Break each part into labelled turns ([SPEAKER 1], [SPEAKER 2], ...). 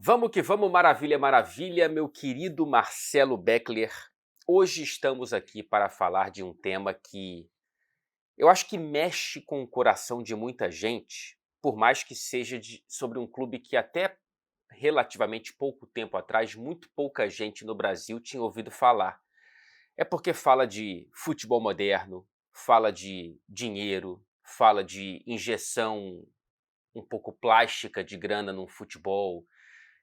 [SPEAKER 1] Vamos que vamos, maravilha, maravilha, meu querido Marcelo Beckler. Hoje estamos aqui para falar de um tema que eu acho que mexe com o coração de muita gente, por mais que seja sobre um clube que até relativamente pouco tempo atrás, muito pouca gente no Brasil tinha ouvido falar. É porque fala de futebol moderno, fala de dinheiro, fala de injeção um pouco plástica de grana num futebol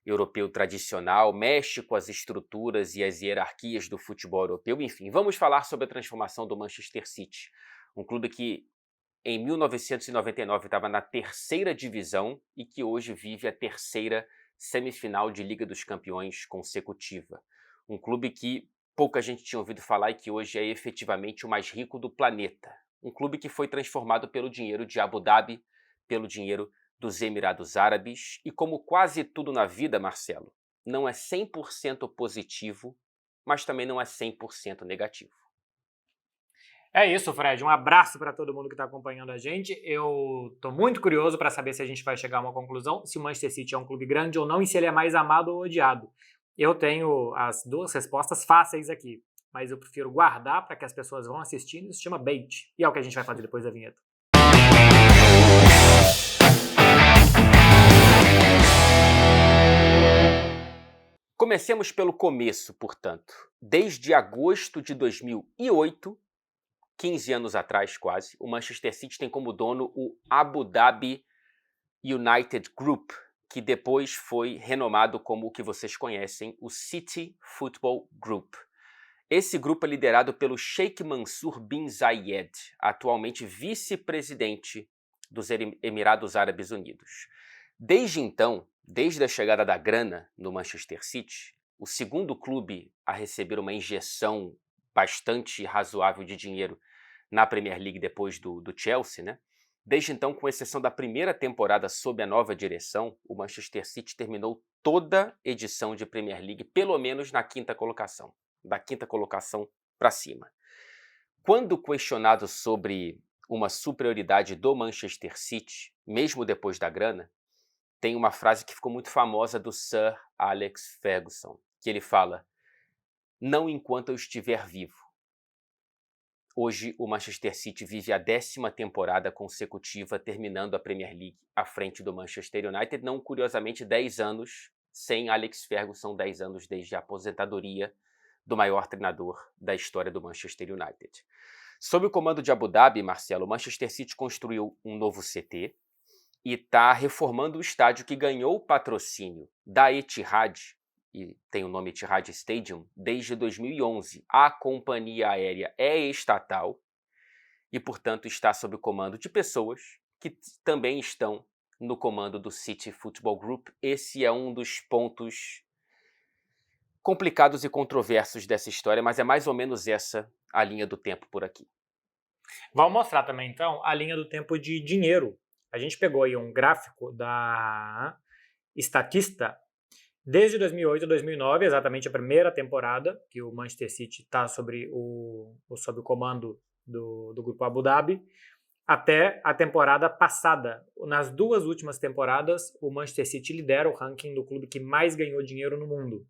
[SPEAKER 1] europeu tradicional, mexe com as estruturas e as hierarquias do futebol europeu. Enfim, vamos falar sobre a transformação do Manchester City, um clube que em 1999 estava na terceira divisão e que hoje vive a terceira semifinal de Liga dos Campeões consecutiva. Um clube que pouca gente tinha ouvido falar e que hoje é efetivamente o mais rico do planeta. Um clube que foi transformado pelo dinheiro de Abu Dhabi, pelo dinheiro dos Emirados Árabes, e como quase tudo na vida, Marcelo, não é 100% positivo, mas também não é 100% negativo.
[SPEAKER 2] É isso, Fred. Um abraço para todo mundo que está acompanhando a gente. Eu estou muito curioso para saber se a gente vai chegar a uma conclusão, se o Manchester City é um clube grande ou não e se ele é mais amado ou odiado. Eu tenho as duas respostas fáceis aqui, mas eu prefiro guardar para que as pessoas vão assistindo. Isso se chama bait. E é o que a gente vai fazer depois da vinheta.
[SPEAKER 1] Comecemos pelo começo, portanto. Desde agosto de 2008, 15 anos atrás quase, o Manchester City tem como dono o Abu Dhabi United Group, que depois foi renomado como o que vocês conhecem, o City Football Group. Esse grupo é liderado pelo Sheikh Mansour bin Zayed, atualmente vice-presidente dos Emirados Árabes Unidos. Desde então, desde a chegada da grana no Manchester City, o segundo clube a receber uma injeção bastante razoável de dinheiro na Premier League depois do Chelsea, né? Desde então, com exceção da primeira temporada sob a nova direção, o Manchester City terminou toda edição de Premier League, pelo menos na quinta colocação, da quinta colocação para cima. Quando questionado sobre uma superioridade do Manchester City, mesmo depois da grana, tem uma frase que ficou muito famosa do Sir Alex Ferguson, que ele fala: "Não enquanto eu estiver vivo." Hoje, o Manchester City vive a 10ª temporada consecutiva, terminando a Premier League à frente do Manchester United, não curiosamente 10 anos sem Alex Ferguson, 10 anos desde a aposentadoria do maior treinador da história do Manchester United. Sob o comando de Abu Dhabi, Marcelo, o Manchester City construiu um novo CT e está reformando o estádio que ganhou o patrocínio da Etihad, e tem o nome Etihad Stadium, desde 2011. A companhia aérea é estatal e, portanto, está sob o comando de pessoas que também estão no comando do City Football Group. Esse é um dos pontos complicados e controversos dessa história, mas é mais ou menos essa a linha do tempo por aqui.
[SPEAKER 2] Vamos mostrar também, então, a linha do tempo de dinheiro. A gente pegou aí um gráfico da Statista. Desde 2008 a 2009, exatamente a primeira temporada que o Manchester City está sob o comando do Grupo Abu Dhabi, até a temporada passada. Nas duas últimas temporadas, o Manchester City lidera o ranking do clube que mais ganhou dinheiro no mundo.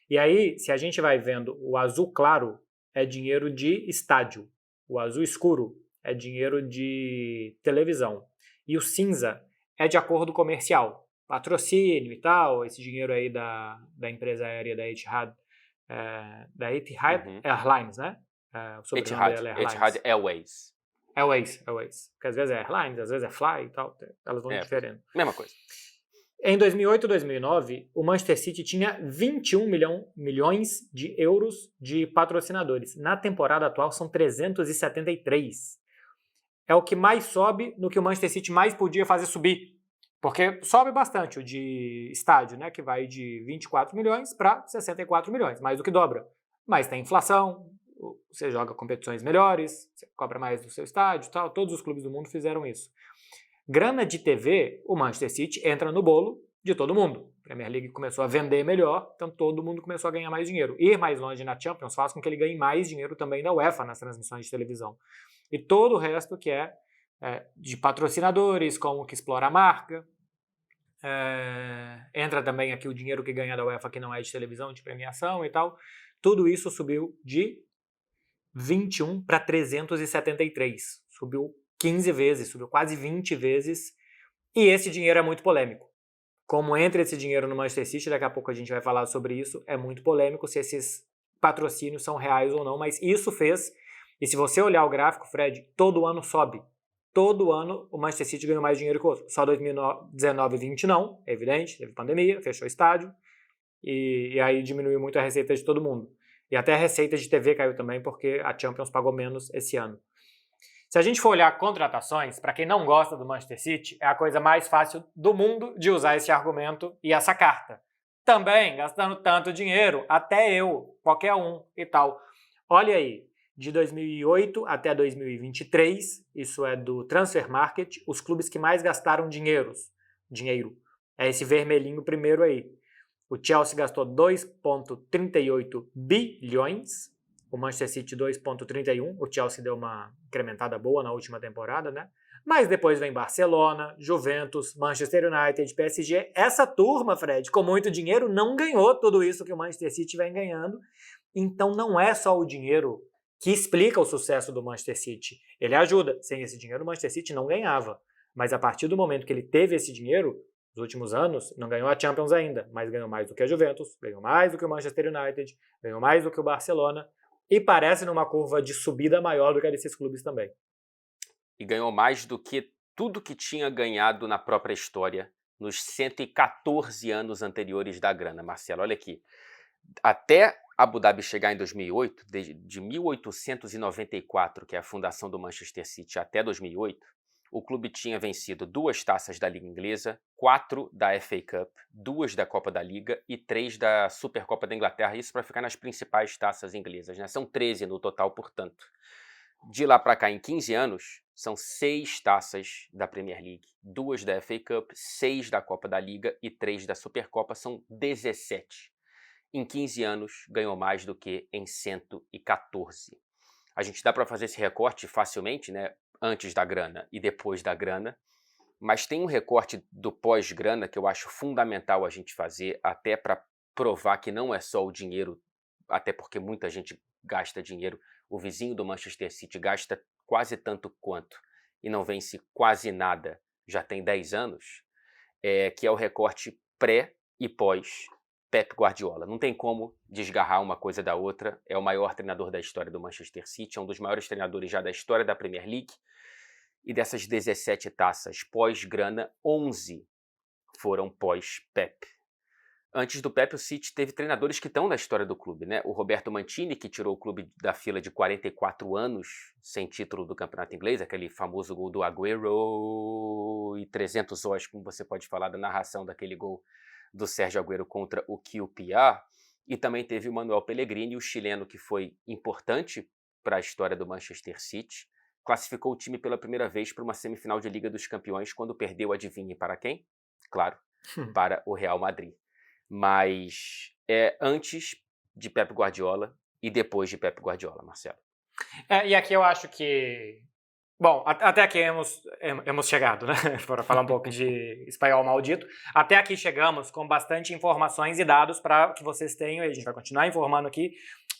[SPEAKER 2] E aí, se a gente vai vendo, o azul claro é dinheiro de estádio, o azul escuro é dinheiro de televisão, e o cinza é de acordo comercial. Patrocínio e tal, esse dinheiro aí da empresa aérea da Etihad, Airlines, né?
[SPEAKER 1] O sobrenome dela é Etihad Airways.
[SPEAKER 2] Airways. Porque às vezes é Airlines, às vezes é Fly e tal, elas vão diferendo.
[SPEAKER 1] Mesma coisa.
[SPEAKER 2] Em 2008 e 2009, o Manchester City tinha 21 milhões de euros de patrocinadores. Na temporada atual são 373. É o que mais sobe no que o Manchester City mais podia fazer subir. Porque sobe bastante o de estádio, né, que vai de 24 milhões para 64 milhões, mais do que dobra. Mas tem inflação, você joga competições melhores, você cobra mais do seu estádio, tal. Todos os clubes do mundo fizeram isso. Grana de TV, o Manchester City entra no bolo de todo mundo. A Premier League começou a vender melhor, então todo mundo começou a ganhar mais dinheiro. Ir mais longe na Champions faz com que ele ganhe mais dinheiro também da UEFA nas transmissões de televisão. E todo o resto que é de patrocinadores, como que explora a marca, entra também aqui o dinheiro que ganha da UEFA, que não é de televisão, de premiação e tal. Tudo isso subiu de 21 para 373. Subiu 15 vezes, subiu quase 20 vezes. E esse dinheiro é muito polêmico. Como entra esse dinheiro no Manchester City, daqui a pouco a gente vai falar sobre isso, é muito polêmico se esses patrocínios são reais ou não, mas isso fez, e se você olhar o gráfico, Fred, todo ano sobe. Todo ano o Manchester City ganhou mais dinheiro que o outro. Só 2019 e 2020 não, é evidente, teve pandemia, fechou o estádio, e aí diminuiu muito a receita de todo mundo. E até a receita de TV caiu também, porque a Champions pagou menos esse ano. Se a gente for olhar contratações, para quem não gosta do Manchester City, é a coisa mais fácil do mundo de usar esse argumento e essa carta. Também, gastando tanto dinheiro, até eu, qualquer um e tal. Olha aí, de 2008 até 2023, isso é do Transfer Market, os clubes que mais gastaram dinheiro. É esse vermelhinho primeiro aí. O Chelsea gastou 2,38 bilhões, o Manchester City 2,31, o Chelsea deu uma incrementada boa na última temporada, né? Mas depois vem Barcelona, Juventus, Manchester United, PSG. Essa turma, Fred, com muito dinheiro, não ganhou tudo isso que o Manchester City vem ganhando. Então não é só o dinheiro que explica o sucesso do Manchester City. Ele ajuda. Sem esse dinheiro, o Manchester City não ganhava. Mas a partir do momento que ele teve esse dinheiro, nos últimos anos, não ganhou a Champions ainda, mas ganhou mais do que a Juventus, ganhou mais do que o Manchester United, ganhou mais do que o Barcelona, e parece numa curva de subida maior do que a desses clubes também.
[SPEAKER 1] E ganhou mais do que tudo que tinha ganhado na própria história nos 114 anos anteriores da grana, Marcelo. Olha aqui, até Abu Dhabi chegar em 2008, de 1894, que é a fundação do Manchester City, até 2008, o clube tinha vencido 2 taças da Liga Inglesa, 4 da FA Cup, 2 da Copa da Liga e 3 da Supercopa da Inglaterra, isso para ficar nas principais taças inglesas, né? São 13 no total, portanto. De lá para cá, em 15 anos, são 6 taças da Premier League, 2 da FA Cup, 6 da Copa da Liga e 3 da Supercopa, são 17. Em 15 anos, ganhou mais do que em 114. A gente dá para fazer esse recorte facilmente, né? Antes da grana e depois da grana, mas tem um recorte do pós-grana que eu acho fundamental a gente fazer, até para provar que não é só o dinheiro, até porque muita gente gasta dinheiro. O vizinho do Manchester City gasta quase tanto quanto e não vence quase nada, já tem 10 anos, que é o recorte pré e pós Pep Guardiola. Não tem como desgarrar uma coisa da outra. É o maior treinador da história do Manchester City, é um dos maiores treinadores já da história da Premier League. E dessas 17 taças pós-grana, 11 foram pós-Pep. Antes do Pep, o City teve treinadores que estão na história do clube, né? O Roberto Mancini, que tirou o clube da fila de 44 anos sem título do campeonato inglês, aquele famoso gol do Agüero e 300 horas, como você pode falar da narração daquele gol do Sérgio Agüero contra o QPR. E também teve o Manuel Pellegrini, o chileno, que foi importante para a história do Manchester City. Classificou o time pela primeira vez para uma semifinal de Liga dos Campeões, quando perdeu, adivinhe para quem? Claro, para o Real Madrid. Mas é antes de Pep Guardiola e depois de Pep Guardiola, Marcelo.
[SPEAKER 2] E aqui eu acho que... Bom, até aqui hemos chegado, né? Para falar um pouco de espanhol maldito. Até aqui chegamos com bastante informações e dados para que vocês tenham, e a gente vai continuar informando aqui,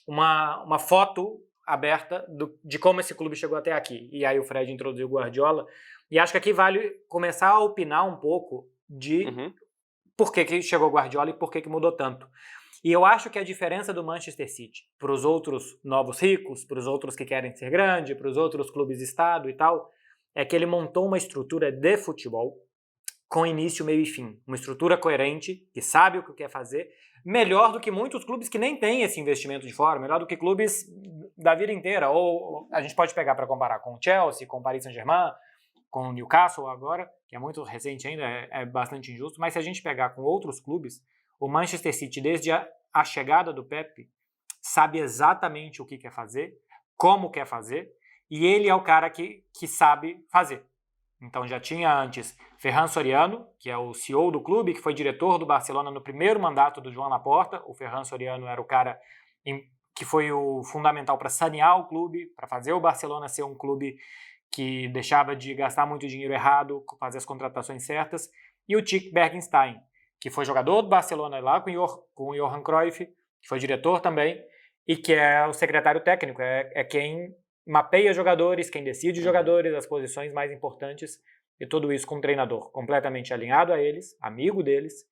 [SPEAKER 2] uma foto aberta de como esse clube chegou até aqui. E aí o Fred introduziu o Guardiola. E acho que aqui vale começar a opinar um pouco de por que chegou o Guardiola e por que mudou tanto. E eu acho que a diferença do Manchester City para os outros novos ricos, para os outros que querem ser grande, para os outros clubes-estado e tal, é que ele montou uma estrutura de futebol com início, meio e fim. Uma estrutura coerente, que sabe o que quer fazer, melhor do que muitos clubes que nem têm esse investimento de fora, melhor do que clubes da vida inteira. Ou a gente pode pegar para comparar com o Chelsea, com o Paris Saint-Germain, com o Newcastle agora, que é muito recente ainda, é bastante injusto, mas se a gente pegar com outros clubes, o Manchester City, desde a chegada do Pep, sabe exatamente o que quer fazer, como quer fazer, e ele é o cara que sabe fazer. Então já tinha antes Ferran Soriano, que é o CEO do clube, que foi diretor do Barcelona no primeiro mandato do Joan Laporta. O Ferran Soriano era o cara que foi o fundamental para sanear o clube, para fazer o Barcelona ser um clube que deixava de gastar muito dinheiro errado, fazer as contratações certas. e o Tich Bergstein, que foi jogador do Barcelona lá com o Johan Cruyff, que foi diretor também, e que é o secretário técnico, é quem mapeia jogadores, quem decide jogadores, as posições mais importantes, e tudo isso com um treinador completamente alinhado a eles, amigo deles,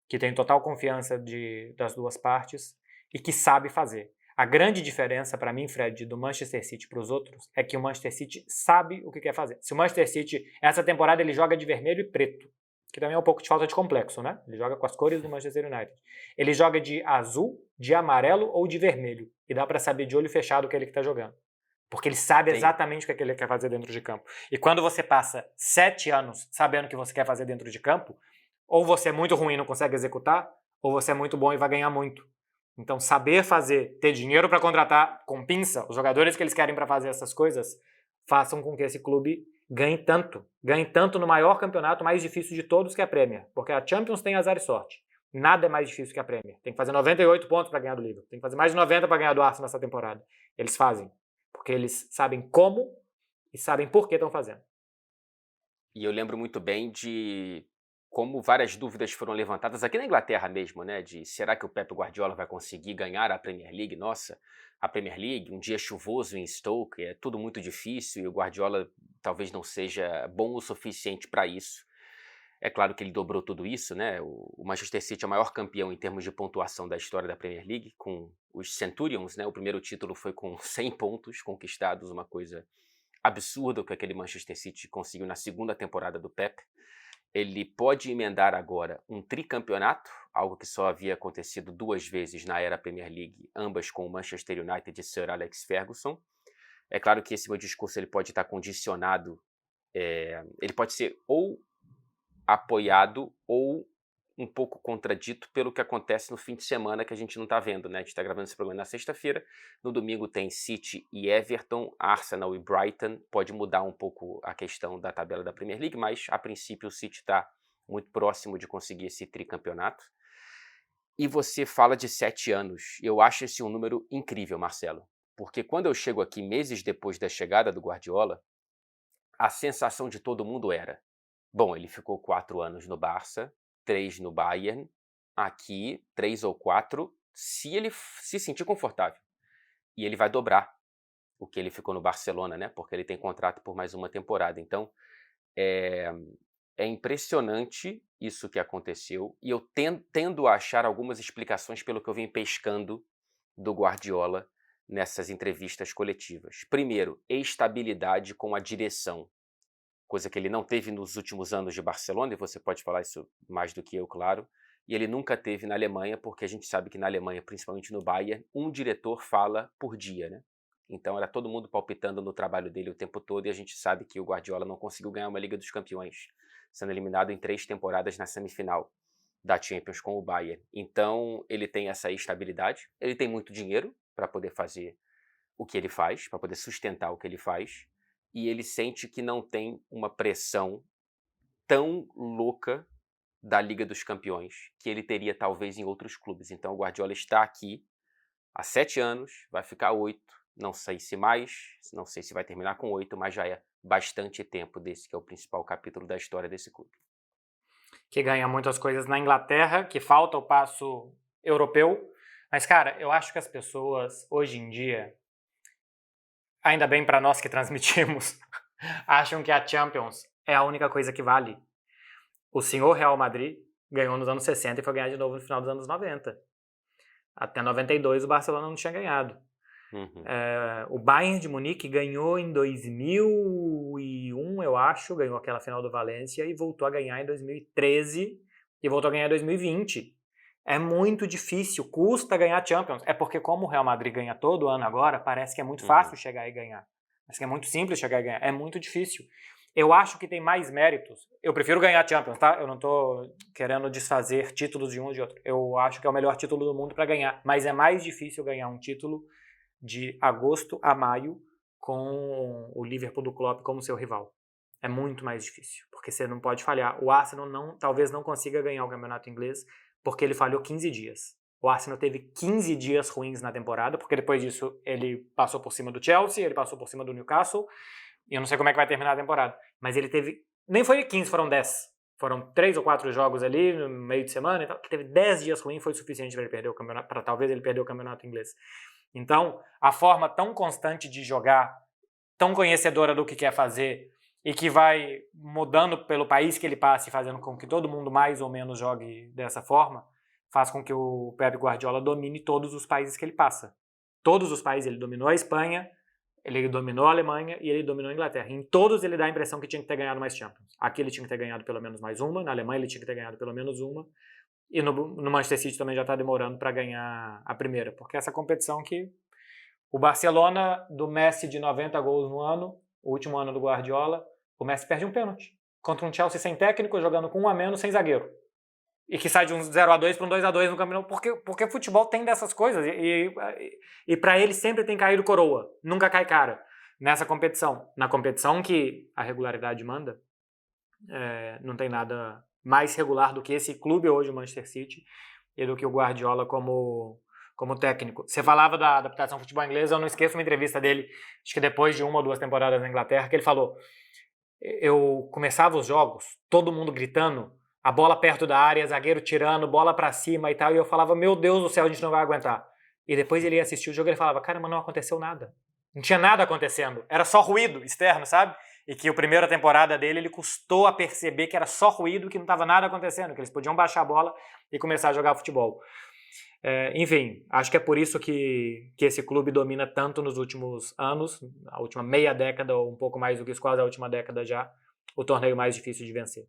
[SPEAKER 2] que tem total confiança das duas partes e que sabe fazer. A grande diferença para mim, Fred, do Manchester City para os outros é que o Manchester City sabe o que quer fazer. Se o Manchester City, essa temporada ele joga de vermelho e preto, que também é um pouco de falta de complexo, né? Ele joga com as cores do Manchester United. Ele joga de azul, de amarelo ou de vermelho. E dá para saber de olho fechado o que ele está jogando. Porque ele sabe exatamente o que ele quer fazer dentro de campo. E quando você passa 7 anos sabendo o que você quer fazer dentro de campo, ou você é muito ruim e não consegue executar, ou você é muito bom e vai ganhar muito. Então, saber fazer, ter dinheiro para contratar com pinça, os jogadores que eles querem para fazer essas coisas, façam com que esse clube ganhe tanto no maior campeonato mais difícil de todos, que é a Premier. Porque a Champions tem azar e sorte. Nada é mais difícil que a Premier. Tem que fazer 98 pontos para ganhar do Liverpool. Tem que fazer mais de 90 para ganhar do Arsenal nessa temporada. Eles fazem. Porque eles sabem como e sabem por que estão fazendo.
[SPEAKER 1] E eu lembro muito bem de como várias dúvidas foram levantadas aqui na Inglaterra mesmo, né? De será que o Pep Guardiola vai conseguir ganhar a Premier League? Nossa, a Premier League, um dia chuvoso em Stoke, é tudo muito difícil e o Guardiola talvez não seja bom o suficiente para isso. É claro que ele dobrou tudo isso, né? O Manchester City é o maior campeão em termos de pontuação da história da Premier League, com os Centurions, né? O primeiro título foi com 100 pontos conquistados, uma coisa absurda que aquele Manchester City conseguiu na segunda temporada do Pep. Ele pode emendar agora um tricampeonato, algo que só havia acontecido 2 vezes na era Premier League, ambas com o Manchester United de Sir Alex Ferguson. É claro que esse meu discurso ele pode estar condicionado, ele pode ser ou apoiado ou um pouco contradito pelo que acontece no fim de semana que a gente não está vendo, né? A gente está gravando esse programa na sexta-feira, no domingo tem City e Everton, Arsenal e Brighton, pode mudar um pouco a questão da tabela da Premier League, mas a princípio o City está muito próximo de conseguir esse tricampeonato. E você fala de 7 anos, eu acho esse um número incrível, Marcelo, porque quando eu chego aqui meses depois da chegada do Guardiola, a sensação de todo mundo era: bom, ele ficou 4 anos no Barça, 3 no Bayern, aqui 3 ou 4, se ele se sentir confortável. E ele vai dobrar o que ele ficou no Barcelona, né? Porque ele tem contrato por mais uma temporada. Então, é impressionante isso que aconteceu. E eu tendo a achar algumas explicações pelo que eu vim pescando do Guardiola nessas entrevistas coletivas. Primeiro, estabilidade com a direção, coisa que ele não teve nos últimos anos de Barcelona, e você pode falar isso mais do que eu, claro, e ele nunca teve na Alemanha, porque a gente sabe que na Alemanha, principalmente no Bayern, um diretor fala por dia, né? Então era todo mundo palpitando no trabalho dele o tempo todo, e a gente sabe que o Guardiola não conseguiu ganhar uma Liga dos Campeões, sendo eliminado em 3 temporadas na semifinal da Champions com o Bayern. Então ele tem essa estabilidade, ele tem muito dinheiro para poder fazer o que ele faz, para poder sustentar o que ele faz, e ele sente que não tem uma pressão tão louca da Liga dos Campeões que ele teria talvez em outros clubes. Então o Guardiola está aqui há 7 anos, vai ficar 8, não sei se mais, não sei se vai terminar com 8, mas já é bastante tempo desse que é o principal capítulo da história desse clube.
[SPEAKER 2] Que ganha muitas coisas na Inglaterra, que falta o passo europeu. Mas, cara, eu acho que as pessoas, hoje em dia, ainda bem para nós que transmitimos, acham que a Champions é a única coisa que vale. O senhor Real Madrid ganhou nos anos 60 e foi ganhar de novo no final dos anos 90. Até 92 o Barcelona não tinha ganhado. O Bayern de Munique ganhou em 2001, eu acho, ganhou aquela final do Valência e voltou a ganhar em 2013 e voltou a ganhar em 2020. É muito difícil, custa ganhar Champions. É porque como o Real Madrid ganha todo ano agora, parece que é muito fácil chegar e ganhar. Parece que é muito simples chegar e ganhar. É muito difícil. Eu acho que tem mais méritos. Eu prefiro ganhar Champions, tá? Eu não tô querendo desfazer títulos de um ou de outro. Eu acho que é o melhor título do mundo para ganhar. Mas é mais difícil ganhar um título de agosto a maio com o Liverpool do Klopp como seu rival. É muito mais difícil, porque você não pode falhar. O Arsenal talvez não consiga ganhar o campeonato inglês porque ele falhou 15 dias. O Arsenal teve 15 dias ruins na temporada, porque depois disso ele passou por cima do Chelsea, ele passou por cima do Newcastle, e eu não sei como é que vai terminar a temporada. Mas ele teve... Nem foi 15, foram 10. foram 3 ou 4 jogos ali no meio de semana, então, teve 10 dias ruins, foi suficiente para ele perder o campeonato, para talvez ele perder o campeonato inglês. Então, a forma tão constante de jogar, tão conhecedora do que quer fazer e que vai mudando pelo país que ele passe, fazendo com que todo mundo mais ou menos jogue dessa forma, faz com que o Pep Guardiola domine todos os países que ele passa. Todos os países, ele dominou a Espanha, ele dominou a Alemanha e ele dominou a Inglaterra. Em todos ele dá a impressão que tinha que ter ganhado mais Champions. Aqui ele tinha que ter ganhado pelo menos mais uma, na Alemanha ele tinha que ter ganhado pelo menos uma, e no Manchester City também já está demorando para ganhar a primeira, porque essa competição que o Barcelona do Messi de 90 gols no ano, o último ano do Guardiola, o Messi perde um pênalti contra um Chelsea sem técnico, jogando com um a menos, sem zagueiro. E que sai de um 0-2 para um 2-2 no campeonato, porque futebol tem dessas coisas, e para ele sempre tem caído coroa, nunca cai cara nessa competição. Na competição que a regularidade manda, não tem nada mais regular do que esse clube hoje, o Manchester City, e do que o Guardiola como técnico. Você falava da adaptação ao futebol inglês, eu não esqueço uma entrevista dele, acho que depois de 1 ou 2 temporadas na Inglaterra, que ele falou: eu começava os jogos, todo mundo gritando, a bola perto da área, zagueiro tirando, bola pra cima e tal, e eu falava, meu Deus do céu, a gente não vai aguentar. E depois ele ia assistir o jogo e ele falava, caramba, não aconteceu nada. Não tinha nada acontecendo, era só ruído externo, sabe? E que a primeira temporada dele, ele custou a perceber que era só ruído, que não estava nada acontecendo, que eles podiam baixar a bola e começar a jogar futebol. Enfim, acho que é por isso que esse clube domina tanto nos últimos anos, a última meia década, ou um pouco mais do que isso, quase a última década já, o torneio mais difícil de vencer.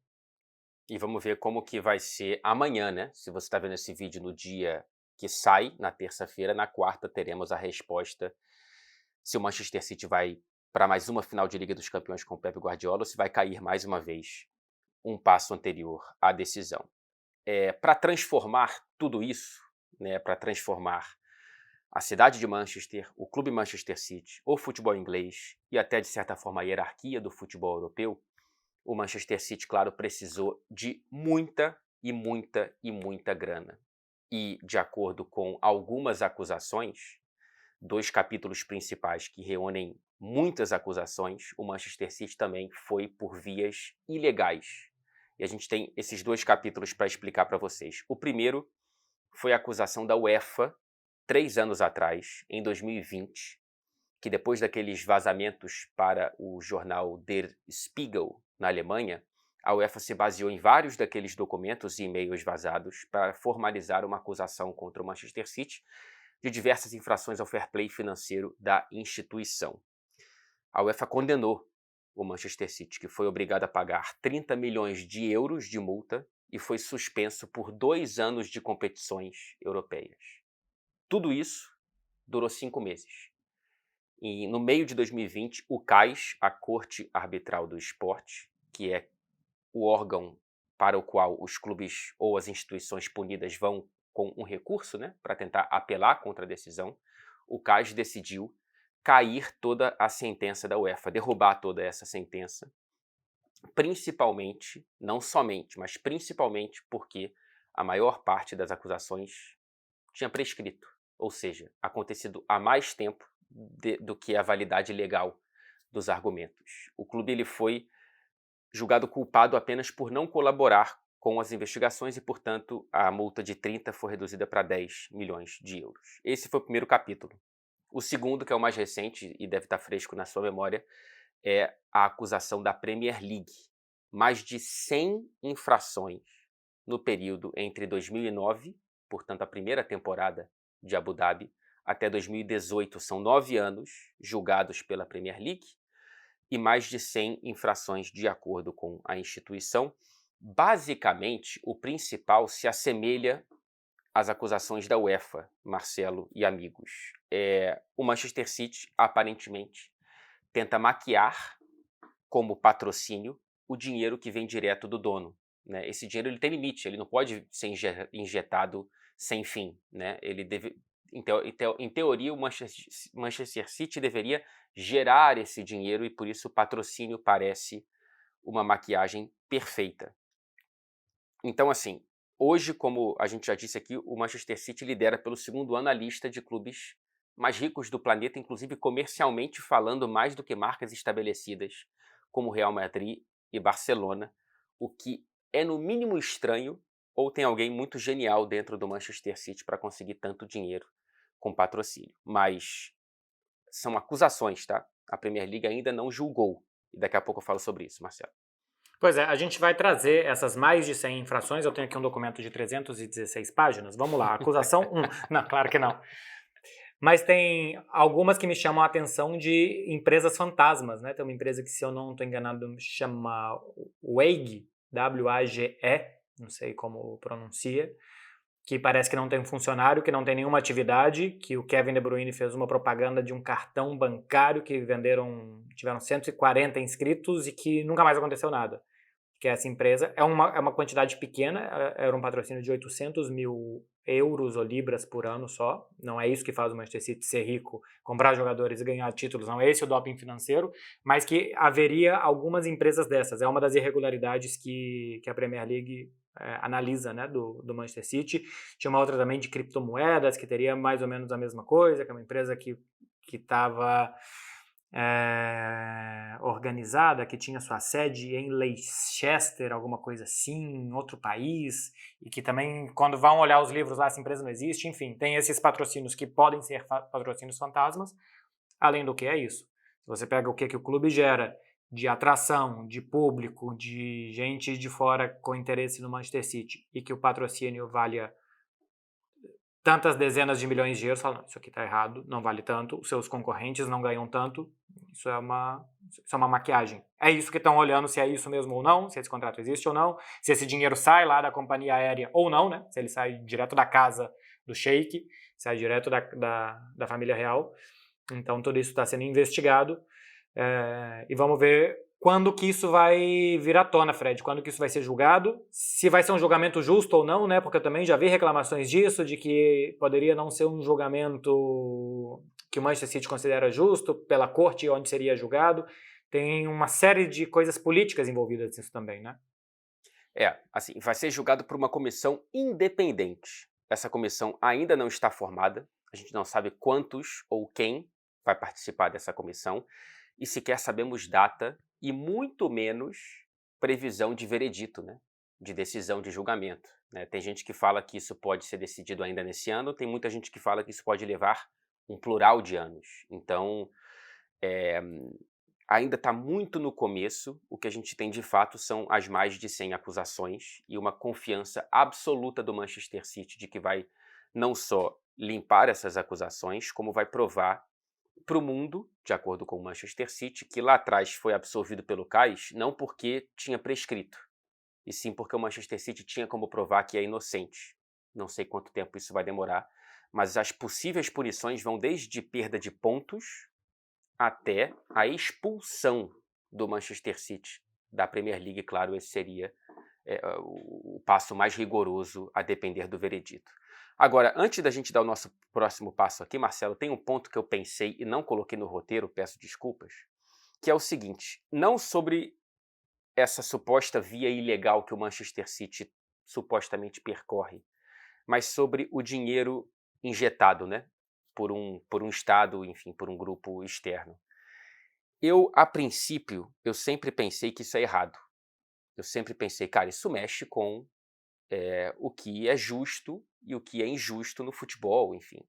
[SPEAKER 1] E vamos ver como que vai ser amanhã, né? Se você está vendo esse vídeo no dia que sai, na terça-feira, na quarta teremos a resposta se o Manchester City vai para mais uma final de Liga dos Campeões com o Pep Guardiola ou se vai cair mais uma vez um passo anterior à decisão. Para transformar tudo isso, né, para transformar a cidade de Manchester, o clube Manchester City, o futebol inglês e até, de certa forma, a hierarquia do futebol europeu, o Manchester City, claro, precisou de muita e muita e muita grana. E, de acordo com algumas acusações, 2 capítulos principais que reúnem muitas acusações, o Manchester City também foi por vias ilegais. E a gente tem esses 2 capítulos para explicar para vocês. O primeiro foi a acusação da UEFA, 3 anos atrás, em 2020, que depois daqueles vazamentos para o jornal Der Spiegel, na Alemanha, a UEFA se baseou em vários daqueles documentos e e-mails vazados para formalizar uma acusação contra o Manchester City de diversas infrações ao fair play financeiro da instituição. A UEFA condenou o Manchester City, que foi obrigado a pagar 30 milhões de euros de multa e foi suspenso por 2 anos de competições europeias. Tudo isso durou 5 meses. E no meio de 2020, o CAS, a Corte Arbitral do Esporte, que é o órgão para o qual os clubes ou as instituições punidas vão com um recurso, né, para tentar apelar contra a decisão, o CAS decidiu cair toda a sentença da UEFA, derrubar toda essa sentença, principalmente, não somente, mas principalmente porque a maior parte das acusações tinha prescrito, ou seja, acontecido há mais tempo do que a validade legal dos argumentos. O clube ele foi julgado culpado apenas por não colaborar com as investigações e, portanto, a multa de 30 foi reduzida para 10 milhões de euros. Esse foi o primeiro capítulo. O segundo, que é o mais recente e deve estar fresco na sua memória, é a acusação da Premier League. Mais de 100 infrações no período entre 2009, portanto a primeira temporada de Abu Dhabi, até 2018, são 9 anos julgados pela Premier League, e mais de 100 infrações de acordo com a instituição. Basicamente, o principal se assemelha às acusações da UEFA, Marcelo e amigos. O Manchester City, aparentemente, tenta maquiar como patrocínio o dinheiro que vem direto do dono, né? Esse dinheiro ele tem limite, ele não pode ser injetado sem fim, né? Ele deve, em teoria, o Manchester City deveria gerar esse dinheiro e por isso o patrocínio parece uma maquiagem perfeita. Então, assim, hoje, como a gente já disse aqui, o Manchester City lidera pelo 2º ano a lista de clubes mais ricos do planeta, inclusive comercialmente falando, mais do que marcas estabelecidas como Real Madrid e Barcelona, o que é no mínimo estranho ou tem alguém muito genial dentro do Manchester City para conseguir tanto dinheiro com patrocínio. Mas são acusações, tá? A Premier League ainda não julgou. E daqui a pouco eu falo sobre isso, Marcelo.
[SPEAKER 2] Pois é, a gente vai trazer essas mais de 100 infrações. Eu tenho aqui um documento de 316 páginas. Vamos lá, acusação 1. Não, claro que não. Mas tem algumas que me chamam a atenção de empresas fantasmas, né? Tem uma empresa que, se eu não estou enganado, chama WAGE, W-A-G-E, não sei como pronuncia, que parece que não tem um funcionário, que não tem nenhuma atividade, que o Kevin De Bruyne fez uma propaganda de um cartão bancário que tiveram 140 inscritos e que nunca mais aconteceu nada. Que essa empresa é uma quantidade pequena, era um patrocínio de 800 mil euros ou libras por ano só. Não é isso que faz o Manchester City ser rico, comprar jogadores e ganhar títulos, não é esse o doping financeiro, mas que haveria algumas empresas dessas. É uma das irregularidades que a Premier League analisa, né, do Manchester City. Tinha uma outra também de criptomoedas, que teria mais ou menos a mesma coisa, que é uma empresa que estava organizada, que tinha sua sede em Leicester, alguma coisa assim, em outro país, e que também, quando vão olhar os livros lá, essa empresa não existe. Enfim, tem esses patrocínios que podem ser patrocínios fantasmas. Além do que é isso. Se você pega o que o clube gera de atração, de público, de gente de fora com interesse no Manchester City, e que o patrocínio valha tantas dezenas de milhões de euros, fala, não, isso aqui está errado, não vale tanto, os seus concorrentes não ganham tanto, isso é uma maquiagem. É isso que estão olhando, se é isso mesmo ou não, se esse contrato existe ou não, se esse dinheiro sai lá da companhia aérea ou não, né? Se ele sai direto da casa do Sheik, sai direto da família real. Então tudo isso está sendo investigado, e vamos ver quando que isso vai vir à tona, Fred, quando que isso vai ser julgado, se vai ser um julgamento justo ou não, né? Porque eu também já vi reclamações disso, de que poderia não ser um julgamento que o Manchester City considera justo, pela corte onde seria julgado. Tem uma série de coisas políticas envolvidas nisso também, né?
[SPEAKER 1] Assim, vai ser julgado por uma comissão independente. Essa comissão ainda não está formada, a gente não sabe quantos ou quem vai participar dessa comissão, e sequer sabemos data e muito menos previsão de veredito, né? De decisão de julgamento, né? Tem gente que fala que isso pode ser decidido ainda nesse ano, tem muita gente que fala que isso pode levar um plural de anos. Então, ainda está muito no começo. O que a gente tem de fato são as mais de 100 acusações e uma confiança absoluta do Manchester City de que vai não só limpar essas acusações, como vai provar para o mundo, de acordo com o Manchester City, que lá atrás foi absolvido pelo cais, não porque tinha prescrito, e sim porque o Manchester City tinha como provar que é inocente. Não sei quanto tempo isso vai demorar, mas as possíveis punições vão desde perda de pontos até a expulsão do Manchester City da Premier League. Claro, esse seria o passo mais rigoroso a depender do veredito. Agora, antes da gente dar o nosso próximo passo aqui, Marcelo, tem um ponto que eu pensei e não coloquei no roteiro, peço desculpas, que é o seguinte: não sobre essa suposta via ilegal que o Manchester City supostamente percorre, mas sobre o dinheiro injetado, né, por um Estado, enfim, por um grupo externo. A princípio, eu sempre pensei que isso é errado. Eu sempre pensei, cara, isso mexe com o que é justo e o que é injusto no futebol, enfim.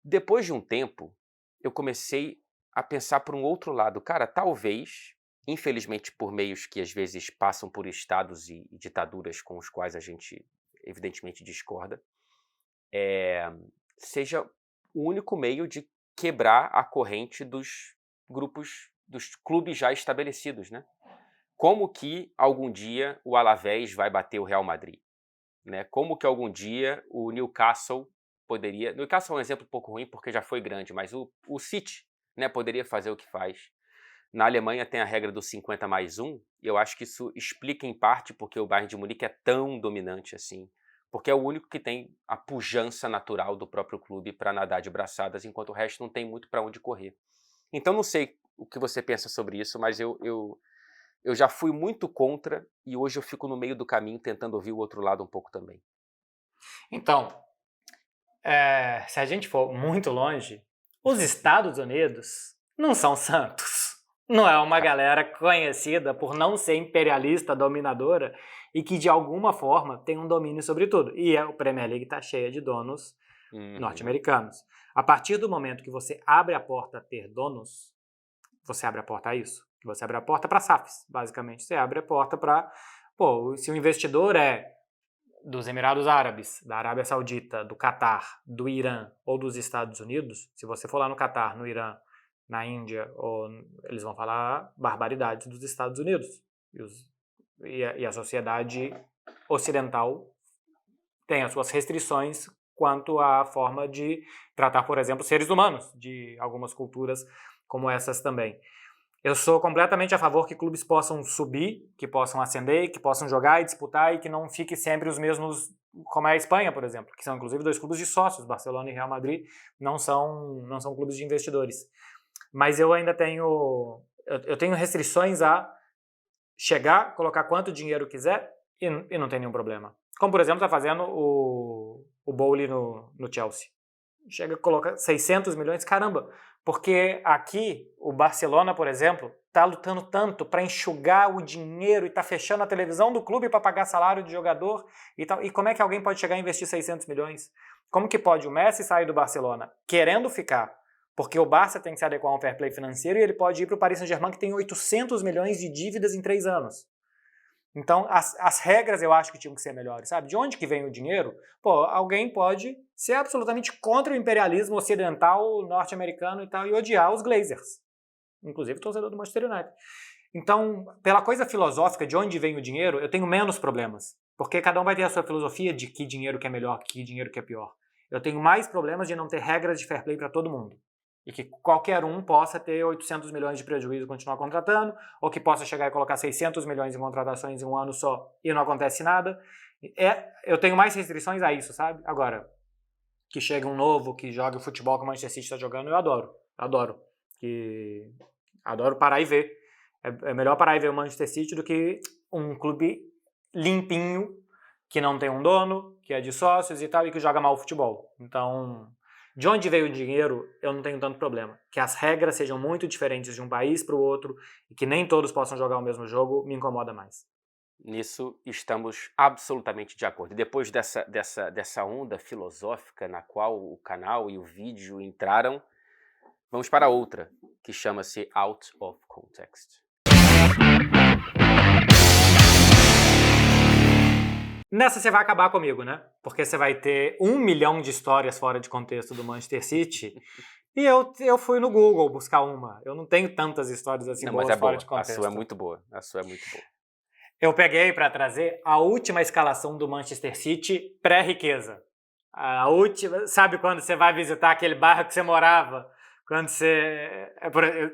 [SPEAKER 1] Depois de um tempo, eu comecei a pensar por um outro lado. Cara, talvez, infelizmente por meios que às vezes passam por estados e ditaduras com os quais a gente evidentemente discorda, seja o único meio de quebrar a corrente dos grupos, dos clubes já estabelecidos, né? Como que algum dia o Alavés vai bater o Real Madrid? Né? Como que algum dia o Newcastle poderia... Newcastle é um exemplo um pouco ruim porque já foi grande, mas o City, né, poderia fazer o que faz. Na Alemanha tem a regra do 50+1, e eu acho que isso explica em parte porque o Bayern de Munique é tão dominante assim, porque é o único que tem a pujança natural do próprio clube para nadar de braçadas, enquanto o resto não tem muito para onde correr. Então não sei o que você pensa sobre isso, mas eu já fui muito contra e hoje eu fico no meio do caminho tentando ouvir o outro lado um pouco também.
[SPEAKER 2] Então, se a gente for muito longe, os Estados Unidos não são santos. Não é uma galera conhecida por não ser imperialista, dominadora, e que de alguma forma tem um domínio sobre tudo. E a Premier League está cheia de donos norte-americanos. A partir do momento que você abre a porta a ter donos, você abre a porta a isso. Você abre a porta para SAFs, basicamente. Você abre a porta para... se o investidor é dos Emirados Árabes, da Arábia Saudita, do Catar, do Irã ou dos Estados Unidos, se você for lá no Catar, no Irã, na Índia, eles vão falar barbaridades dos Estados Unidos. E a sociedade ocidental tem as suas restrições quanto à forma de tratar, por exemplo, seres humanos, de algumas culturas como essas também. Eu sou completamente a favor que clubes possam subir, que possam ascender, que possam jogar e disputar e que não fique sempre os mesmos, como é a Espanha, por exemplo, que são inclusive 2 clubes de sócios, Barcelona e Real Madrid, não são clubes de investidores. Mas eu ainda tenho restrições a chegar, colocar quanto dinheiro quiser e não tem nenhum problema. Como, por exemplo, está fazendo o Bowley no Chelsea. Chega, coloca 600 milhões, caramba, porque aqui o Barcelona, por exemplo, está lutando tanto para enxugar o dinheiro e está fechando a televisão do clube para pagar salário de jogador e tal. E como é que alguém pode chegar a investir 600 milhões? Como que pode o Messi sair do Barcelona querendo ficar? Porque o Barça tem que se adequar a um fair play financeiro e ele pode ir para o Paris Saint-Germain, que tem 800 milhões de dívidas em 3 anos. Então, as regras eu acho que tinham que ser melhores, sabe? De onde que vem o dinheiro? Alguém pode ser absolutamente contra o imperialismo ocidental, norte-americano e tal, e odiar os Glazers. Inclusive o torcedor do Manchester United. Então, pela coisa filosófica de onde vem o dinheiro, eu tenho menos problemas. Porque cada um vai ter a sua filosofia de que dinheiro que é melhor, que dinheiro que é pior. Eu tenho mais problemas de não ter regras de fair play para todo mundo. E que qualquer um possa ter 800 milhões de prejuízo e continuar contratando, ou que possa chegar e colocar 600 milhões em contratações em um ano só e não acontece nada. Eu tenho mais restrições a isso, sabe? Agora, que chegue um novo, que jogue o futebol que o Manchester City está jogando, eu adoro. Adoro parar e ver. É melhor parar e ver o Manchester City do que um clube limpinho, que não tem um dono, que é de sócios e tal, e que joga mal o futebol. Então... de onde veio o dinheiro, eu não tenho tanto problema. Que as regras sejam muito diferentes de um país para o outro e que nem todos possam jogar o mesmo jogo, me incomoda mais.
[SPEAKER 1] Nisso estamos absolutamente de acordo. E depois dessa onda filosófica na qual o canal e o vídeo entraram, vamos para outra, que chama-se Out of Context.
[SPEAKER 2] Nessa você vai acabar comigo, né? Porque você vai ter 1 milhão de histórias fora de contexto do Manchester City. E eu fui no Google buscar uma. Eu não tenho tantas histórias assim boas fora de contexto.
[SPEAKER 1] A sua é muito boa.
[SPEAKER 2] Eu peguei para trazer a última escalação do Manchester City pré-riqueza. A última... Sabe quando você vai visitar aquele bairro que você morava? Quando você...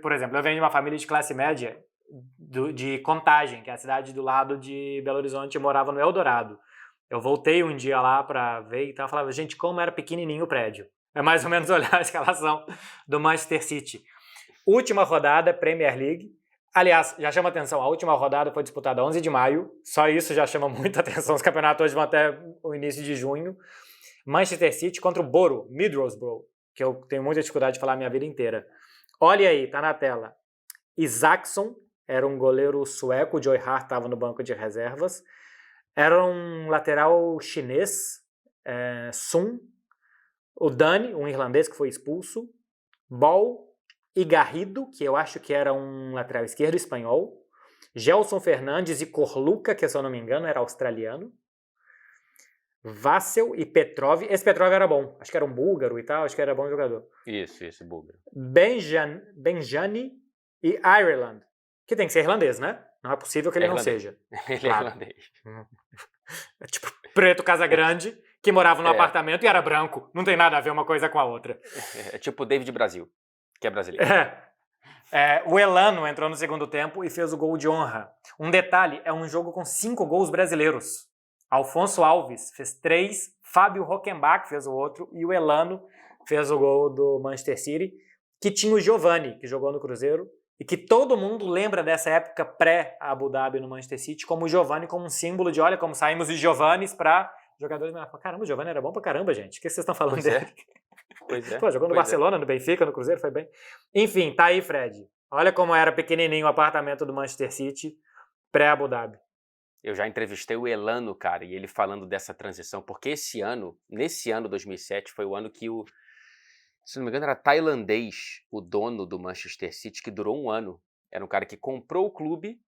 [SPEAKER 2] Por exemplo, eu venho de uma família de classe média de Contagem, que é a cidade do lado de Belo Horizonte, eu morava no Eldorado. Eu voltei um dia lá para ver e tal, falava, gente, como era pequenininho o prédio. É mais ou menos olhar a escalação do Manchester City. Última rodada, Premier League. Aliás, já chama atenção, a última rodada foi disputada 11 de maio, só isso já chama muita atenção, os campeonatos hoje vão até o início de junho. Manchester City contra o Borough, Middlesbrough, que eu tenho muita dificuldade de falar a minha vida inteira. Olha aí, tá na tela. Isaacson era um goleiro sueco, o Joy Hart estava no banco de reservas. Era um lateral chinês, Sun. O Dani, um irlandês que foi expulso. Ball e Garrido, que eu acho que era um lateral esquerdo espanhol. Gelson Fernandes e Corluca, que se eu não me engano era australiano. Vassel e Petrov. Esse Petrov era bom. Acho que era um búlgaro e tal. Acho que era bom jogador.
[SPEAKER 1] Isso, búlgaro.
[SPEAKER 2] Benjani e Ireland. Que tem que ser irlandês, né? Não é possível que ele não seja.
[SPEAKER 1] Ele é irlandês.
[SPEAKER 2] É tipo Preto Casagrande, que morava num apartamento e era branco. Não tem nada a ver uma coisa com a outra.
[SPEAKER 1] É tipo o David Brasil, que é brasileiro.
[SPEAKER 2] O Elano entrou no segundo tempo e fez o gol de honra. Um detalhe, é um jogo com 5 gols brasileiros. Alfonso Alves fez 3, Fábio Rockenbach fez o outro e o Elano fez o gol do Manchester City, que tinha o Giovani, que jogou no Cruzeiro, e que todo mundo lembra dessa época pré-Abu Dhabi no Manchester City como o Giovani, como um símbolo de, olha como saímos de Giovannis para jogadores... Caramba, o Giovani era bom pra caramba, gente. O que vocês estão falando dele?
[SPEAKER 1] Pois é.
[SPEAKER 2] Pô, jogou no Barcelona, no Benfica, no Cruzeiro, foi bem. Enfim, tá aí, Fred. Olha como era pequenininho o apartamento do Manchester City pré-Abu Dhabi.
[SPEAKER 1] Eu já entrevistei o Elano, cara, e ele falando dessa transição, porque nesse ano 2007, foi o ano que se não me engano, era tailandês, o dono do Manchester City, que durou 1 ano. Era um cara que comprou o clube,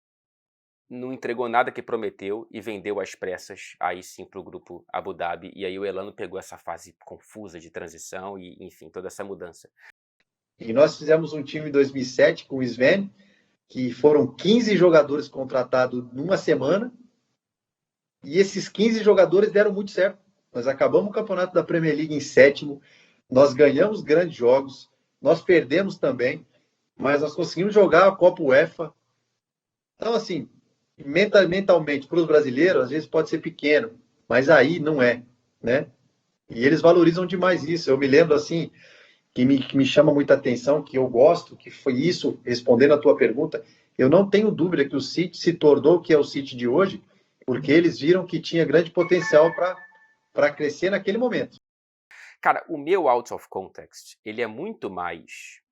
[SPEAKER 1] não entregou nada que prometeu e vendeu às pressas, aí sim pro grupo Abu Dhabi. E aí o Elano pegou essa fase confusa de transição e, enfim, toda essa mudança.
[SPEAKER 3] E nós fizemos um time em 2007 com o Sven, que foram 15 jogadores contratados numa semana, e esses 15 jogadores deram muito certo. Nós acabamos o campeonato da Premier League em 7º, nós ganhamos grandes jogos, nós perdemos também, mas nós conseguimos jogar a Copa UEFA. Então, assim, mentalmente, para os brasileiros, às vezes pode ser pequeno, mas aí não é, né? E eles valorizam demais isso. Eu me lembro, assim, que me chama muita atenção, que eu gosto, que foi isso, respondendo a tua pergunta, eu não tenho dúvida que o City se tornou o que é o City de hoje, porque eles viram que tinha grande potencial para crescer naquele momento.
[SPEAKER 1] Cara, o meu Out of Context, ele é muito mais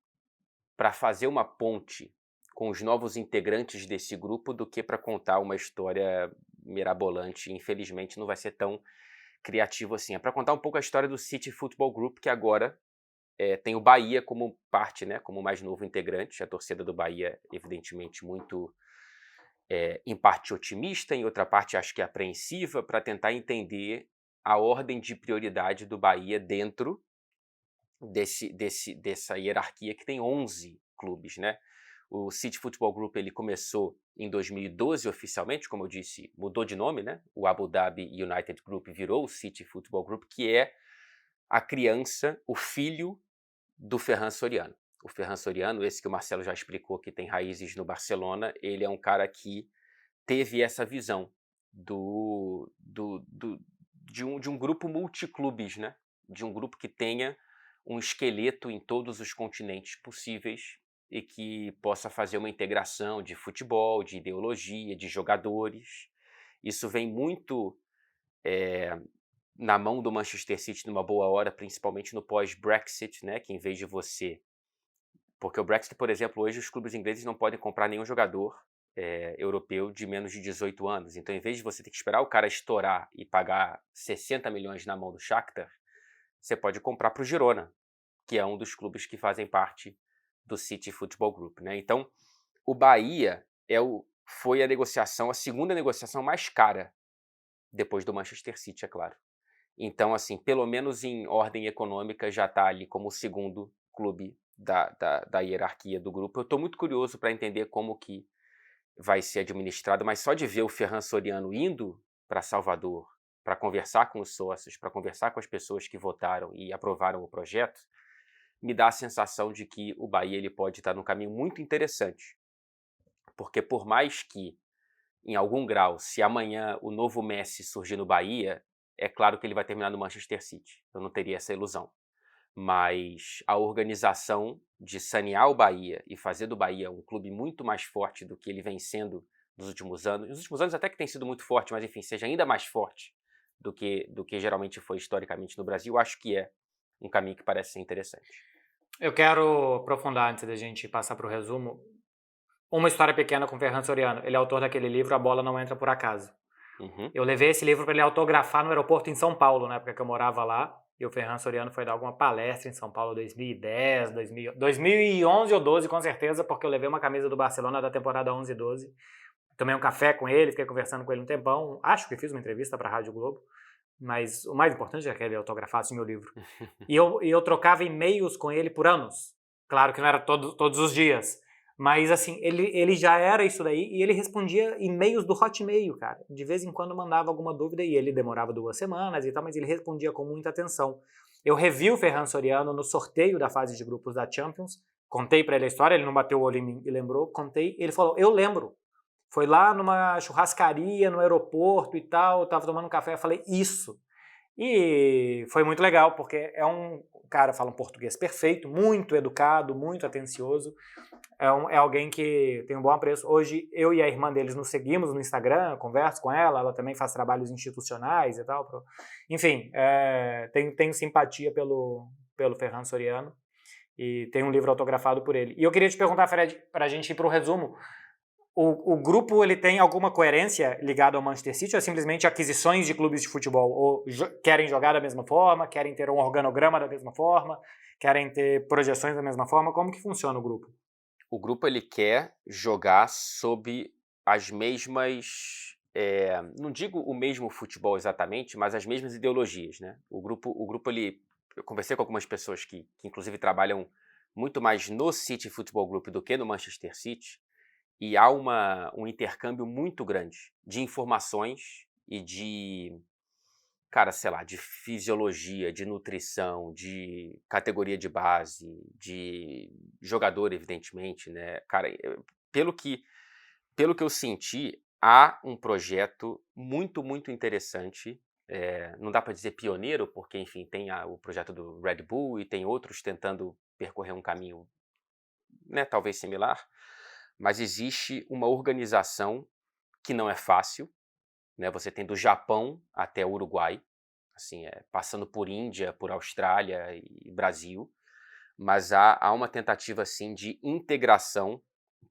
[SPEAKER 1] para fazer uma ponte com os novos integrantes desse grupo do que para contar uma história mirabolante. Infelizmente não vai ser tão criativo assim. É para contar um pouco a história do City Football Group, que agora tem o Bahia como parte, né, como mais novo integrante. A torcida do Bahia, evidentemente, muito, em parte otimista, em outra parte acho que apreensiva, para tentar entender a ordem de prioridade do Bahia dentro dessa hierarquia que tem 11 clubes, né? O City Football Group ele começou em 2012 oficialmente, como eu disse, mudou de nome, né? O Abu Dhabi United Group virou o City Football Group, que é a criança, o filho do Ferran Soriano. O Ferran Soriano, esse que o Marcelo já explicou que tem raízes no Barcelona, ele é um cara que teve essa visão de um grupo multiclubes, né? De um grupo que tenha um esqueleto em todos os continentes possíveis e que possa fazer uma integração de futebol, de ideologia, de jogadores. Isso vem muito na mão do Manchester City numa boa hora, principalmente no pós-Brexit, né? Que em vez de você... Porque o Brexit, por exemplo, hoje os clubes ingleses não podem comprar nenhum jogador europeu de menos de 18 anos. Então, em vez de você ter que esperar o cara estourar e pagar 60 milhões na mão do Shakhtar, você pode comprar para o Girona, que é um dos clubes que fazem parte do City Football Group, né? Então, o Bahia foi a segunda negociação mais cara depois do Manchester City, é claro. Então, assim, pelo menos em ordem econômica, já está ali como o segundo clube da hierarquia do grupo. Eu estou muito curioso para entender como que vai ser administrado, mas só de ver o Ferran Soriano indo para Salvador para conversar com os sócios, para conversar com as pessoas que votaram e aprovaram o projeto, me dá a sensação de que o Bahia ele pode estar num caminho muito interessante. Porque por mais que, em algum grau, se amanhã o novo Messi surgir no Bahia, é claro que ele vai terminar no Manchester City. Eu não teria essa ilusão. Mas a organização de sanear o Bahia e fazer do Bahia um clube muito mais forte do que ele vem sendo nos últimos anos. Nos últimos anos até que tem sido muito forte, mas enfim, seja ainda mais forte do que geralmente foi historicamente no Brasil, acho que é um caminho que parece ser interessante.
[SPEAKER 2] Eu quero aprofundar, antes da gente passar para o resumo, uma história pequena com o Ferran Soriano. Ele é autor daquele livro A Bola Não Entra Por Acaso.
[SPEAKER 1] Uhum.
[SPEAKER 2] Eu levei esse livro para ele autografar no aeroporto em São Paulo, na época que eu morava lá, e o Ferran Soriano foi dar alguma palestra em São Paulo em 2010, 2011 ou 12, com certeza, porque eu levei uma camisa do Barcelona da temporada 11 e 12. Tomei um café com ele, fiquei conversando com ele um tempão. Acho que fiz uma entrevista para a Rádio Globo. Mas o mais importante é que ele autografasse o meu livro. E eu trocava e-mails com ele por anos. Claro que não era todos os dias. Mas, assim, ele já era isso daí e ele respondia e-mails do Hotmail, cara. De vez em quando mandava alguma dúvida e ele demorava 2 semanas e tal, mas ele respondia com muita atenção. Eu revi o Ferran Soriano no sorteio da fase de grupos da Champions. Contei pra ele a história, ele não bateu o olho em mim e lembrou. Contei, ele falou, eu lembro. Foi lá numa churrascaria, no aeroporto e tal, eu tava tomando um café, eu falei, isso. E foi muito legal, porque é um cara, fala um português perfeito, muito educado, muito atencioso. É alguém que tem um bom apreço. Hoje, eu e a irmã deles nos seguimos no Instagram, converso com ela também faz trabalhos institucionais e tal. Enfim, tenho simpatia pelo Ferran Soriano e tem um livro autografado por ele. E eu queria te perguntar, Fred, pra gente ir pro resumo, o grupo ele tem alguma coerência ligada ao Manchester City ou é simplesmente aquisições de clubes de futebol? Ou querem jogar da mesma forma, querem ter um organograma da mesma forma, querem ter projeções da mesma forma? Como que funciona o grupo?
[SPEAKER 1] O grupo ele quer jogar sob as mesmas, não digo o mesmo futebol exatamente, mas as mesmas ideologias, né? O grupo eu conversei com algumas pessoas que inclusive trabalham muito mais no City Football Group do que no Manchester City, e há um intercâmbio muito grande de informações e de, cara, sei lá, de fisiologia, de nutrição, de categoria de base, de jogador, evidentemente, né? Cara, pelo que, pelo que eu senti, há um projeto muito, muito interessante. Não dá para dizer pioneiro, porque, enfim, tem o projeto do Red Bull e tem outros tentando percorrer um caminho, né, talvez similar, mas existe uma organização que não é fácil, né? Você tem do Japão até o Uruguai, assim, passando por Índia, por Austrália e Brasil, mas há uma tentativa assim de integração,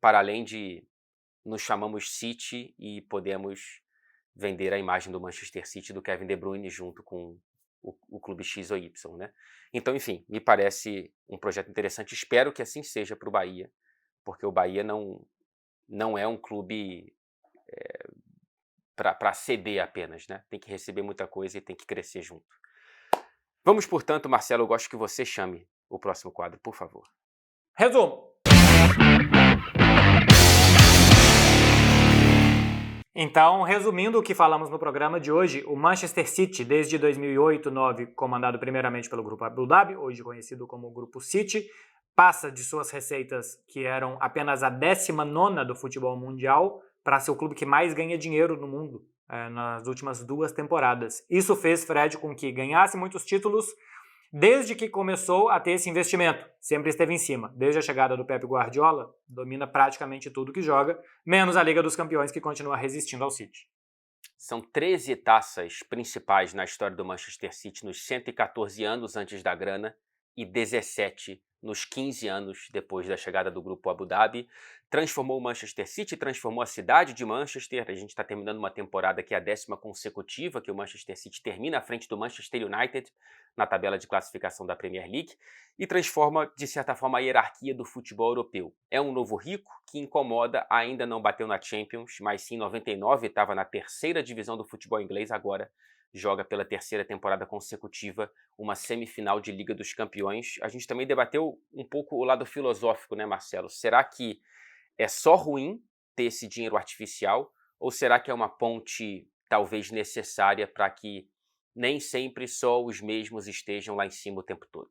[SPEAKER 1] para além de nos chamamos City e podemos vender a imagem do Manchester City do Kevin De Bruyne junto com o clube X ou Y, né? Então, enfim, me parece um projeto interessante. Espero que assim seja para o Bahia, porque o Bahia não é um clube para ceder apenas, né? Tem que receber muita coisa e tem que crescer junto. Vamos, portanto, Marcelo, eu gosto que você chame o próximo quadro, por favor.
[SPEAKER 2] Resumo. Então, resumindo o que falamos no programa de hoje, o Manchester City, desde 2008-2009, comandado primeiramente pelo Grupo Abu Dhabi, hoje conhecido como Grupo City, passa de suas receitas, que eram apenas a 19ª do futebol mundial, para ser o clube que mais ganha dinheiro no mundo nas últimas 2 temporadas. Isso fez Fred com que ganhasse muitos títulos desde que começou a ter esse investimento. Sempre esteve em cima. Desde a chegada do Pep Guardiola, domina praticamente tudo que joga, menos a Liga dos Campeões, que continua resistindo ao City.
[SPEAKER 1] São 13 taças principais na história do Manchester City nos 114 anos antes da grana e 17 nos 15 anos depois da chegada do Grupo Abu Dhabi. Transformou o Manchester City, transformou a cidade de Manchester. A gente está terminando uma temporada que é a 10ª consecutiva que o Manchester City termina à frente do Manchester United na tabela de classificação da Premier League e transforma, de certa forma, a hierarquia do futebol europeu. É um novo rico que incomoda, ainda não bateu na Champions, mas sim em 99 estava na 3ª divisão do futebol inglês, agora joga pela 3ª temporada consecutiva uma semifinal de Liga dos Campeões. A gente também debateu um pouco o lado filosófico, né, Marcelo? Será que é só ruim ter esse dinheiro artificial ou será que é uma ponte talvez necessária para que nem sempre só os mesmos estejam lá em cima o tempo todo?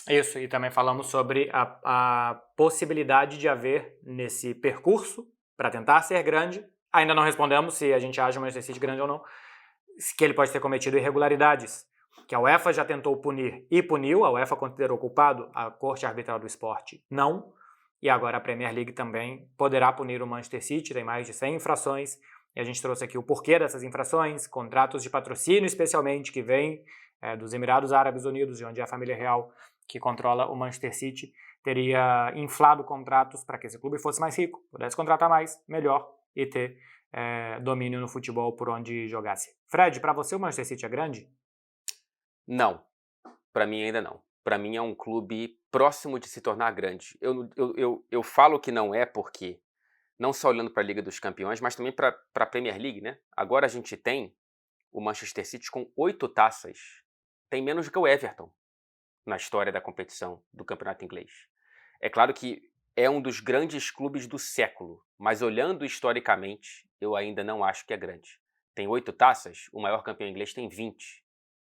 [SPEAKER 2] Isso, e também falamos sobre a possibilidade de haver nesse percurso, para tentar ser grande, ainda não respondemos se a gente acha o Manchester City grande ou não, que ele pode ter cometido irregularidades, que a UEFA já tentou punir e puniu, a UEFA considerou culpado, a Corte Arbitral do Esporte não, e agora a Premier League também poderá punir o Manchester City, tem mais de 100 infrações, e a gente trouxe aqui o porquê dessas infrações, contratos de patrocínio especialmente, que vêm dos Emirados Árabes Unidos, de onde é a família real que controla o Manchester City, teria inflado contratos para que esse clube fosse mais rico, pudesse contratar mais, melhor, e ter domínio no futebol por onde jogasse. Fred, para você o Manchester City é grande?
[SPEAKER 1] Não, para mim ainda não. Para mim é um clube próximo de se tornar grande. Eu falo que não é porque, não só olhando para a Liga dos Campeões, mas também para a Premier League, né? Agora a gente tem o Manchester City com 8 taças. Tem menos do que o Everton na história da competição do campeonato inglês. É claro que é um dos grandes clubes do século, mas olhando historicamente, eu ainda não acho que é grande. Tem 8 taças, o maior campeão inglês tem 20,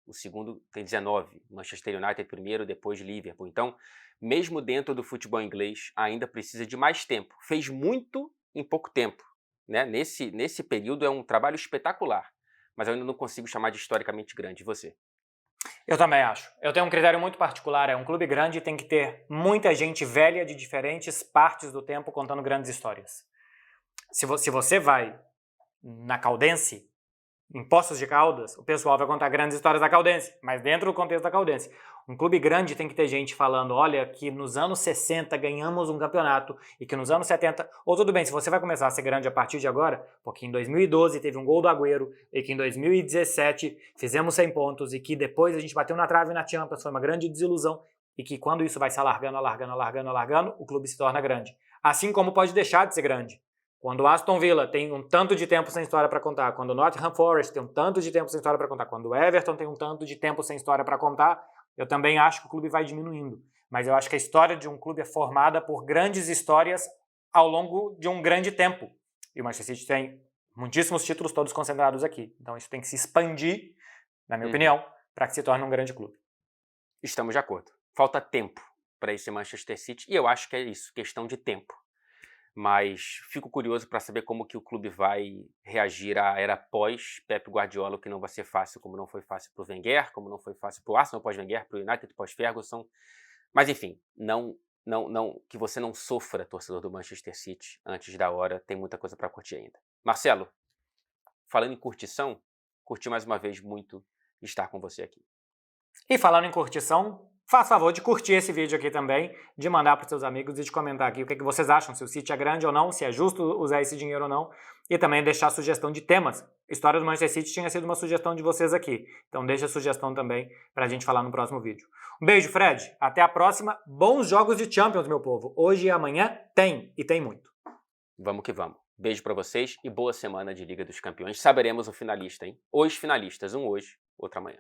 [SPEAKER 1] o segundo tem 19, Manchester United primeiro, depois Liverpool. Então, mesmo dentro do futebol inglês, ainda precisa de mais tempo. Fez muito em pouco tempo, né? Nesse período é um trabalho espetacular, mas eu ainda não consigo chamar de historicamente grande. E você?
[SPEAKER 2] Eu também acho. Eu tenho um critério muito particular, é um clube grande e tem que ter muita gente velha de diferentes partes do tempo contando grandes histórias. Se você vai na Caldense, em Poços de Caldas, o pessoal vai contar grandes histórias da Caldense, mas dentro do contexto da Caldense. Um clube grande tem que ter gente falando, olha, que nos anos 60 ganhamos um campeonato e que nos anos 70... Ou tudo bem, se você vai começar a ser grande a partir de agora, porque em 2012 teve um gol do Agüero e que em 2017 fizemos 100 pontos e que depois a gente bateu na trave na Champions, foi uma grande desilusão e que quando isso vai se alargando, o clube se torna grande. Assim como pode deixar de ser grande. Quando o Aston Villa tem um tanto de tempo sem história para contar, quando o Nottingham Forest tem um tanto de tempo sem história para contar, quando o Everton tem um tanto de tempo sem história para contar, eu também acho que o clube vai diminuindo. Mas eu acho que a história de um clube é formada por grandes histórias ao longo de um grande tempo. E o Manchester City tem muitíssimos títulos, todos concentrados aqui. Então isso tem que se expandir, na minha opinião, para que se torne um grande clube.
[SPEAKER 1] Estamos de acordo. Falta tempo para esse Manchester City e eu acho que é isso, questão de tempo. Mas fico curioso para saber como que o clube vai reagir à era pós Pep Guardiola, que não vai ser fácil, como não foi fácil para o Wenger, como não foi fácil para o Arsenal pós-Wenger, para o United pós-Ferguson. Mas enfim, que você não sofra, torcedor do Manchester City, antes da hora, tem muita coisa para curtir ainda. Marcelo, falando em curtição, curti mais uma vez muito estar com você aqui.
[SPEAKER 2] E falando em curtição, faça favor de curtir esse vídeo aqui também, de mandar para os seus amigos e de comentar aqui o que vocês acham, se o City é grande ou não, se é justo usar esse dinheiro ou não, e também deixar sugestão de temas. A história do Manchester City tinha sido uma sugestão de vocês aqui, então deixa a sugestão também para a gente falar no próximo vídeo. Um beijo, Fred, até a próxima, bons jogos de Champions, meu povo. Hoje e amanhã tem, e tem muito.
[SPEAKER 1] Vamos que vamos. Beijo para vocês e boa semana de Liga dos Campeões. Saberemos o finalista, hein? Os finalistas, um hoje, outro amanhã.